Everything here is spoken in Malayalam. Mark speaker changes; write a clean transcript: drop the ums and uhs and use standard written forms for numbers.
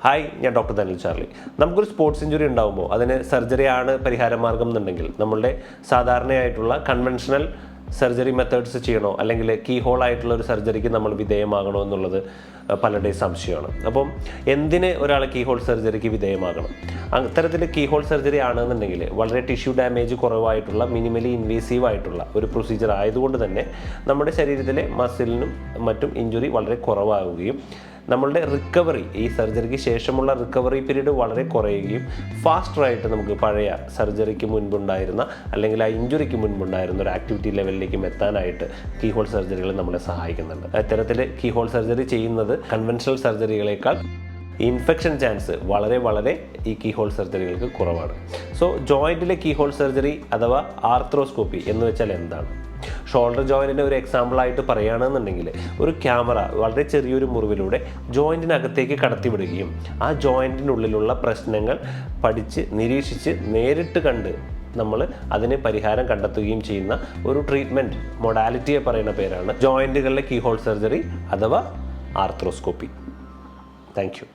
Speaker 1: ഹായ്, ഞാൻ ഡോക്ടർ ധനിൽ ചാർലി. നമുക്കൊരു സ്പോർട്സ് ഇഞ്ചുറി ഉണ്ടാകുമ്പോൾ അതിന് സർജറിയാണ് പരിഹാരമാർഗം എന്നുണ്ടെങ്കിൽ നമ്മളുടെ സാധാരണയായിട്ടുള്ള കൺവെൻഷണൽ സർജറി മെത്തേഡ്സ് ചെയ്യണോ അല്ലെങ്കിൽ കീ ഹോൾ ആയിട്ടുള്ള ഒരു സർജറിക്ക് നമ്മൾ വിധേയമാകണോ എന്നുള്ളത് പലരുടെയും സംശയമാണ്. അപ്പം എന്തിന് ഒരാൾ കീ ഹോൾ സർജറിക്ക് വിധേയമാകണം? അത്തരത്തിൽ കീ ഹോൾ സർജറി ആണെന്നുണ്ടെങ്കിൽ വളരെ ടിഷ്യൂ ഡാമേജ് കുറവായിട്ടുള്ള മിനിമലി ഇൻവേസീവ് ആയിട്ടുള്ള ഒരു പ്രൊസീജിയർ ആയതുകൊണ്ട് തന്നെ നമ്മുടെ ശരീരത്തിലെ മസിലിനും മറ്റും ഇഞ്ചുറി വളരെ കുറവാകുകയും നമ്മളുടെ റിക്കവറി, ഈ സർജറിക്ക് ശേഷമുള്ള റിക്കവറി പീരീഡ് വളരെ കുറയുകയും ഫാസ്റ്ററായിട്ട് നമുക്ക് പഴയ സർജറിക്ക് മുൻപുണ്ടായിരുന്ന അല്ലെങ്കിൽ ആ ഇഞ്ചുറിക്ക് മുൻപുണ്ടായിരുന്ന ഒരു ആക്ടിവിറ്റി ലെവലിലേക്കും എത്താനായിട്ട് കീ ഹോൾ സർജറികൾ നമ്മളെ സഹായിക്കുന്നുണ്ട്. അത്തരത്തിൽ കീ ഹോൾ സർജറി ചെയ്യുന്നത് കൺവെൻഷണൽ സർജറികളേക്കാൾ ഇൻഫെക്ഷൻ ചാൻസ് വളരെ ഈ കീ ഹോൾ സർജറികൾക്ക് കുറവാണ്. സോ ജോയിൻറ്റിലെ കീ ഹോൾ സർജറി അഥവാ ആർത്രോസ്കോപ്പി എന്ന് വെച്ചാൽ എന്താണ്? ഷോൾഡർ ജോയിൻറ്റിൻ്റെ ഒരു എക്സാമ്പിളായിട്ട് പറയുകയാണെന്നുണ്ടെങ്കിൽ ഒരു ക്യാമറ വളരെ ചെറിയൊരു മുറിവിലൂടെ ജോയിൻറ്റിനകത്തേക്ക് കടത്തിവിടുകയും ആ ജോയിൻറ്റിനുള്ളിലുള്ള പ്രശ്നങ്ങൾ പഠിച്ച് നിരീക്ഷിച്ച് നേരിട്ട് കണ്ട് നമ്മൾ അതിന് പരിഹാരം കണ്ടെത്തുകയും ചെയ്യുന്ന ഒരു ട്രീറ്റ്മെൻറ്റ് മൊഡാലിറ്റിയെ പറയുന്ന പേരാണ് ജോയിൻറ്റുകളിലെ കീ ഹോൾ സർജറി അഥവാ ആർത്രോസ്കോപ്പി. Thank you.